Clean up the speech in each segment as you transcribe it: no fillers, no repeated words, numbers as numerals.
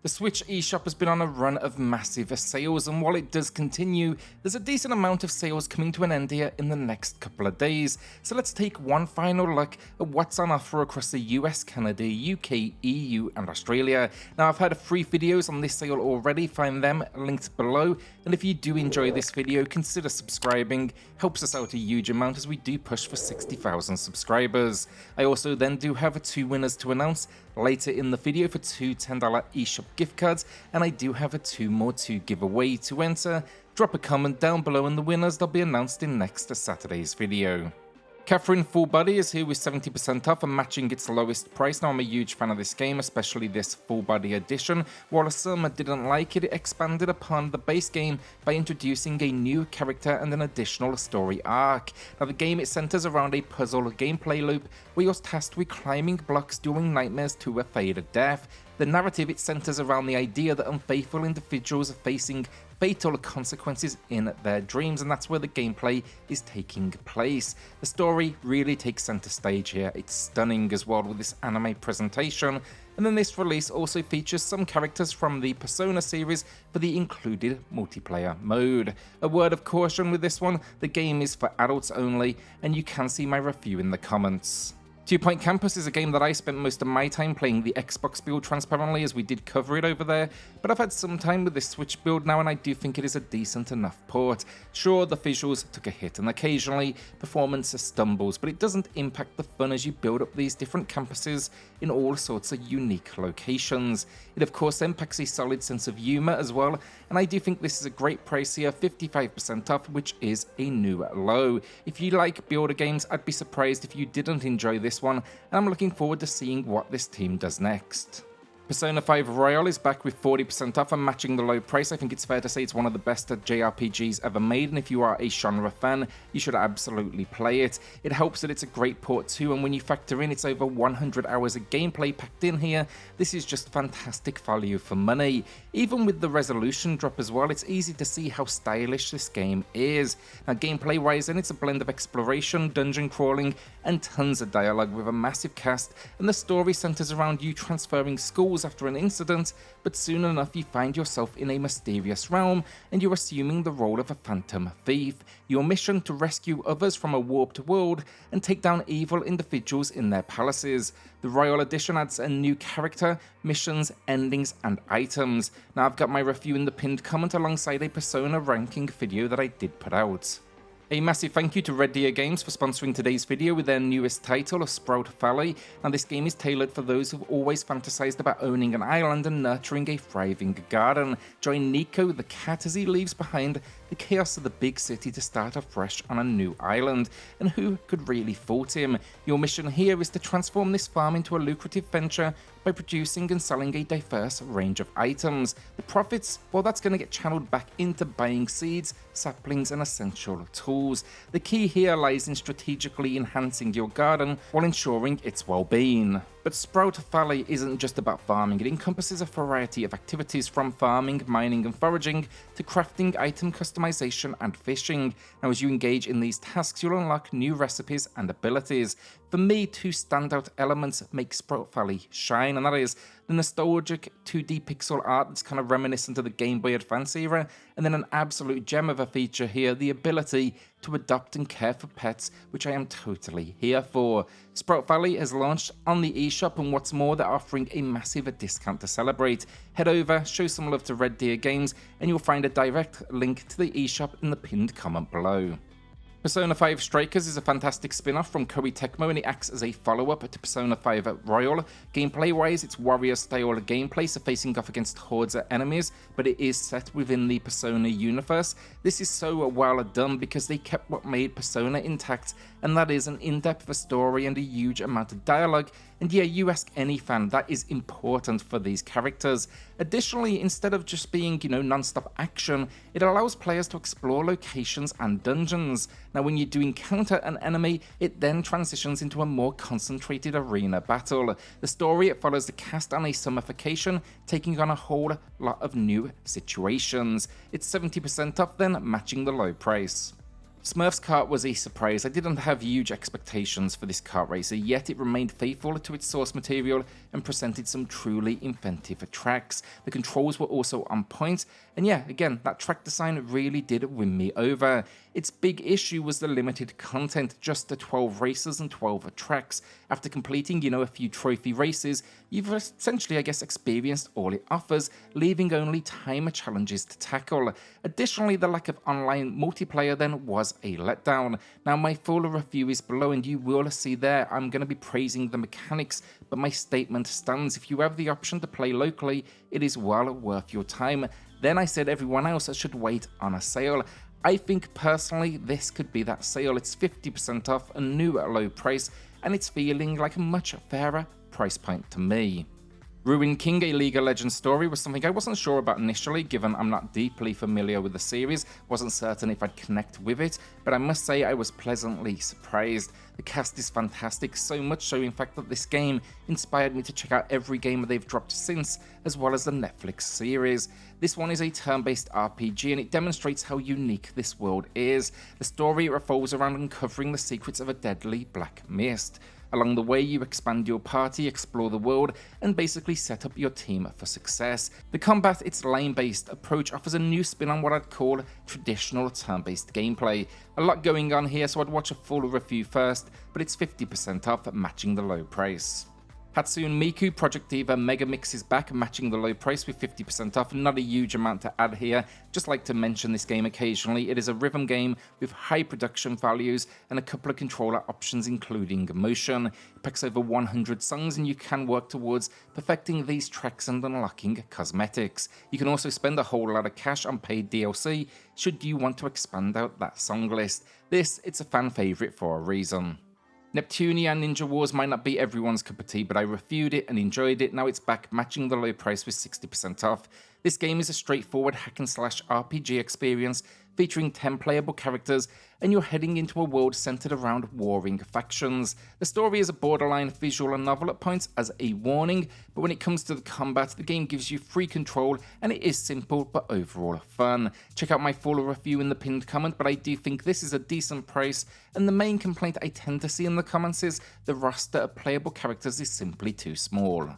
The Switch eShop has been on a run of massive sales, and while it does continue, there's a decent amount of sales coming to an end here in the next couple of days. So let's take one final look at what's on offer across the US, Canada, UK, EU and Australia. Now I've had 3 videos on this sale already, find them linked below, and if you do enjoy this video, consider subscribing, helps us out a huge amount as we do push for 60,000 subscribers. I also then do have 2 winners to announce later in the video for 2 $10 eShop gift cards, and I do have 2 more to give away. To enter, drop a comment down below and the winners they'll be announced in next Saturday's video. Catherine Full Body is here with 70% off and matching its lowest price. Now I'm a huge fan of this game, especially this Full Body edition. While some didn't like it, it expanded upon the base game by introducing a new character and an additional story arc. Now the game, it centers around a puzzle gameplay loop where you're tasked with climbing blocks during nightmares to a fated death. The narrative, it centers around the idea that unfaithful individuals are facing fatal consequences in their dreams, and that's where the gameplay is taking place. The story really takes center stage here. It's stunning as well with this anime presentation, and then this release also features some characters from the Persona series for the included multiplayer mode. A word of caution with this one, the game is for adults only, and you can see my review in the comments. 2 Point Campus is a game that I spent most of my time playing the Xbox build transparently, as we did cover it over there, but I've had some time with this Switch build now and I do think it is a decent enough port. Sure, the visuals took a hit and occasionally performance stumbles, but it doesn't impact the fun as you build up these different campuses in all sorts of unique locations. It of course then packs a solid sense of humour as well, and I do think this is a great price here, 55% off, which is a new low. If you like builder games, I'd be surprised if you didn't enjoy this one, and I'm looking forward to seeing what this team does next. Persona 5 Royal is back with 40% off and matching the low price. I think it's fair to say it's one of the best JRPGs ever made, and if you are a genre fan, you should absolutely play it. It helps that it's a great port too, and when you factor in it's over 100 hours of gameplay packed in here, this is just fantastic value for money. Even with the resolution drop as well, it's easy to see how stylish this game is. Now gameplay wise, then it's a blend of exploration, dungeon crawling, and tons of dialogue with a massive cast, and the story centers around you transferring schools after an incident, but soon enough you find yourself in a mysterious realm and you're assuming the role of a phantom thief. Your mission to rescue others from a warped world and take down evil individuals in their palaces. The Royal Edition adds a new character, missions, endings and items. Now I've got my review in the pinned comment alongside a Persona ranking video that I did put out. A massive thank you to Red Deer Games for sponsoring today's video with their newest title, Sprout Valley. Now this game is tailored for those who've always fantasized about owning an island and nurturing a thriving garden. Join Nico the cat as he leaves behind the chaos of the big city to start afresh on a new island, and who could really fault him? Your mission here is to transform this farm into a lucrative venture by producing and selling a diverse range of items. The profits, well, that's going to get channeled back into buying seeds, saplings and essential tools. The key here lies in strategically enhancing your garden while ensuring its well-being. But Sprout Valley isn't just about farming, it encompasses a variety of activities from farming, mining and foraging to crafting, item customization and fishing. Now as you engage in these tasks, you'll unlock new recipes and abilities. For me, 2 standout elements make Sprout Valley shine, and that is the nostalgic 2D pixel art that's kind of reminiscent of the Game Boy Advance era, and then an absolute gem of a feature here, the ability to adopt and care for pets, which I am totally here for. Sprout Valley has launched on the eShop, and what's more, they're offering a massive discount to celebrate. Head over, show some love to Red Deer Games, and you'll find a direct link to the eShop in the pinned comment below. Persona 5 Strikers is a fantastic spin-off from Koei Tecmo, and it acts as a follow-up to Persona 5 Royal. Gameplay-wise, it's warrior-style gameplay, so facing off against hordes of enemies, but it is set within the Persona universe. This is so well done because they kept what made Persona intact, and that is an in-depth story and a huge amount of dialogue. And yeah, you ask any fan, that is important for these characters. Additionally, instead of just being, non-stop action, it allows players to explore locations and dungeons. Now when you do encounter an enemy, it then transitions into a more concentrated arena battle. The story, it follows the cast on a summer vacation, taking on a whole lot of new situations. It's 70% off then, matching the low price. Smurfs Kart was a surprise. I didn't have huge expectations for this kart racer, yet it remained faithful to its source material and presented some truly inventive tracks. The controls were also on point, and yeah, again, that track design really did win me over. Its big issue was the limited content, just the 12 races and 12 tracks. After completing, a few trophy races, you've essentially, experienced all it offers, leaving only timer challenges to tackle. Additionally, the lack of online multiplayer then was a letdown. Now, my full review is below, and you will see there I'm going to be praising the mechanics, but my statement stands. If you have the option to play locally, it is well worth your time. Then I said everyone else should wait on a sale. I think personally this could be that sale. It's 50% off, a new low price, and it's feeling like a much fairer price point to me. Ruin King, a League of Legends story, was something I wasn't sure about initially, given I'm not deeply familiar with the series, wasn't certain if I'd connect with it, but I must say I was pleasantly surprised. The cast is fantastic, so much so in fact that this game inspired me to check out every game they've dropped since, as well as the Netflix series. This one is a turn-based RPG, and it demonstrates how unique this world is. The story revolves around uncovering the secrets of a deadly black mist. Along the way, you expand your party, explore the world, and basically set up your team for success. The combat, its lane-based approach, offers a new spin on what I'd call traditional turn-based gameplay. A lot going on here, so I'd watch a full review first, but it's 50% off, matching the low price. Hatsune Miku Project Diva Mega Mix is back, matching the low price with 50% off. Not a huge amount to add here, just like to mention this game occasionally. It is a rhythm game with high production values and a couple of controller options including motion. It packs over 100 songs, and you can work towards perfecting these tracks and unlocking cosmetics. You can also spend a whole lot of cash on paid DLC should you want to expand out that song list. It's a fan favourite for a reason. Neptunia Ninja Wars might not be everyone's cup of tea, but I reviewed it and enjoyed it. Now it's back, matching the low price with 60% off. This game is a straightforward hack-and-slash RPG experience featuring 10 playable characters, and you're heading into a world centered around warring factions. The story is a borderline visual novel at points as a warning, but when it comes to the combat, the game gives you free control, and it is simple but overall fun. Check out my full review in the pinned comment, but I do think this is a decent price, and the main complaint I tend to see in the comments is the roster of playable characters is simply too small.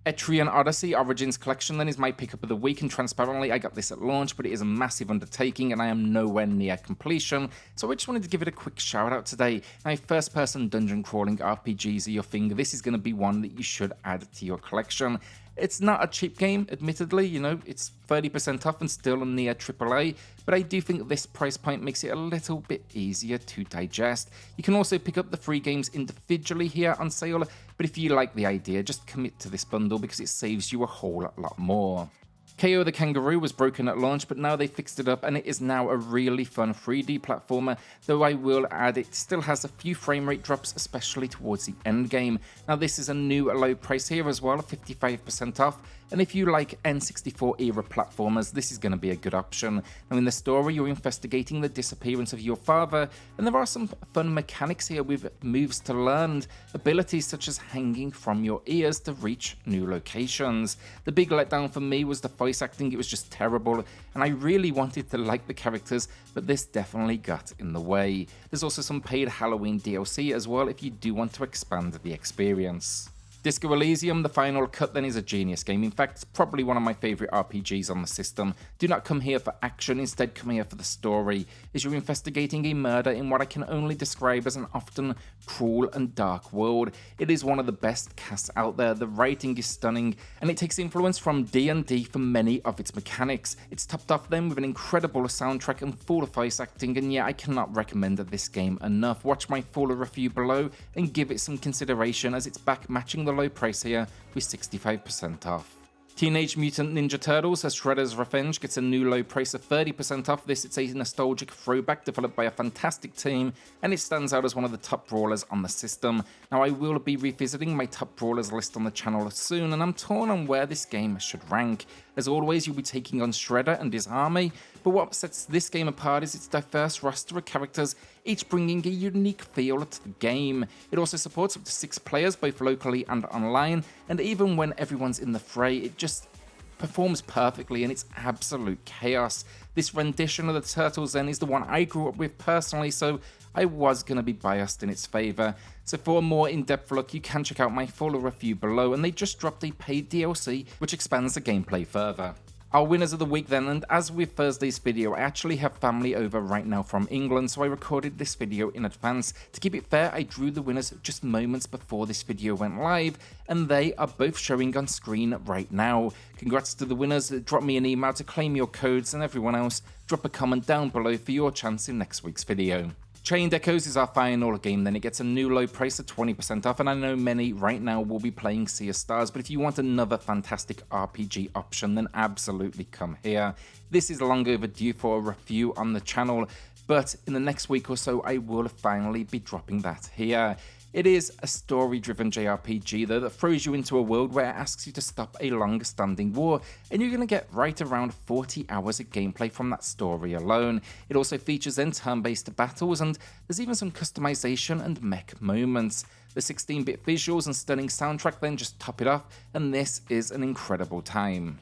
Etrian Odyssey Origins Collection then is my pickup of the week, and transparently I got this at launch, but it is a massive undertaking and I am nowhere near completion, so I just wanted to give it a quick shout out today. Now, if first person dungeon crawling RPGs are your thing, this is going to be one that you should add to your collection. It's not a cheap game, admittedly, it's 30% off and still near AAA, but I do think this price point makes it a little bit easier to digest. You can also pick up the free games individually here on sale, but if you like the idea, just commit to this bundle because it saves you a whole lot more. Kao The Kangaroo was broken at launch, but now they fixed it up and it is now a really fun 3D platformer, though I will add it still has a few frame rate drops, especially towards the end game. Now this is a new low price here as well, 55% off, and if you like N64 era platformers, this is going to be a good option. Now in the story, you're investigating the disappearance of your father, and there are some fun mechanics here with moves to learn, abilities such as hanging from your ears to reach new locations. The big letdown for me was the voice acting. It was just terrible, and I really wanted to like the characters, but this definitely got in the way. There's also some paid Halloween DLC as well if you do want to expand the experience. Disco Elysium, the final cut, then is a genius game. In fact, it's probably one of my favourite RPGs on the system. Do not come here for action, instead come here for the story, as you're investigating a murder in what I can only describe as an often cruel and dark world. It is one of the best casts out there, the writing is stunning, and it takes influence from D&D for many of its mechanics. It's topped off then with an incredible soundtrack and full voice acting, and yeah, I cannot recommend this game enough. Watch my full review below and give it some consideration, as it's back matching the low price here with 65% off. Teenage Mutant Ninja Turtles: Shredder's Revenge gets a new low price of 30% off. It's a nostalgic throwback developed by a fantastic team, and it stands out as one of the top brawlers on the system. Now, I will be revisiting my top brawlers list on the channel soon, and I'm torn on where this game should rank. As always, you'll be taking on Shredder and his army, but what sets this game apart is its diverse roster of characters, each bringing a unique feel to the game. It also supports up to 6 players, both locally and online, and even when everyone's in the fray, it just performs perfectly and it's absolute chaos. This rendition of the Turtles then is the one I grew up with personally, so I was going to be biased in its favour. So for a more in-depth look, you can check out my full review below, and they just dropped a paid DLC which expands the gameplay further. Our winners of the week then, and as with Thursday's video, I actually have family over right now from England, so I recorded this video in advance. To keep it fair, I drew the winners just moments before this video went live, and they are both showing on screen right now. Congrats to the winners, drop me an email to claim your codes, and everyone else, drop a comment down below for your chance in next week's video. Chained Echoes is our final game, then it gets a new low price of 20% off, and I know many right now will be playing Sea of Stars, but if you want another fantastic RPG option, then absolutely come here. This is long overdue for a review on the channel, but in the next week or so I will finally be dropping that here. It is a story-driven JRPG though that throws you into a world where it asks you to stop a long-standing war, and you're going to get right around 40 hours of gameplay from that story alone. It also features then turn-based battles, and there's even some customization and mech moments. The 16-bit visuals and stunning soundtrack then just top it off, and this is an incredible time.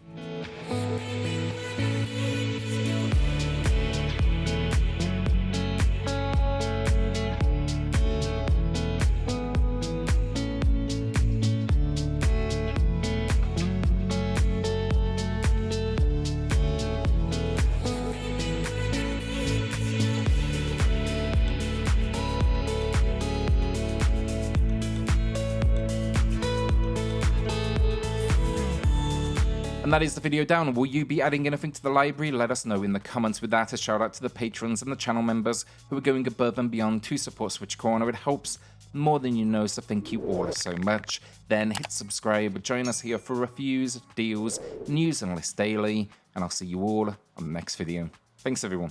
And that is the video down. Will you be adding anything to the library? Let us know in the comments. With that, a shout out to the patrons and the channel members who are going above and beyond to support SwitchCorner. It helps more than you know, so thank you all so much. Then hit subscribe, join us here for reviews, deals, news and lists daily, and I'll see you all on the next video. Thanks everyone.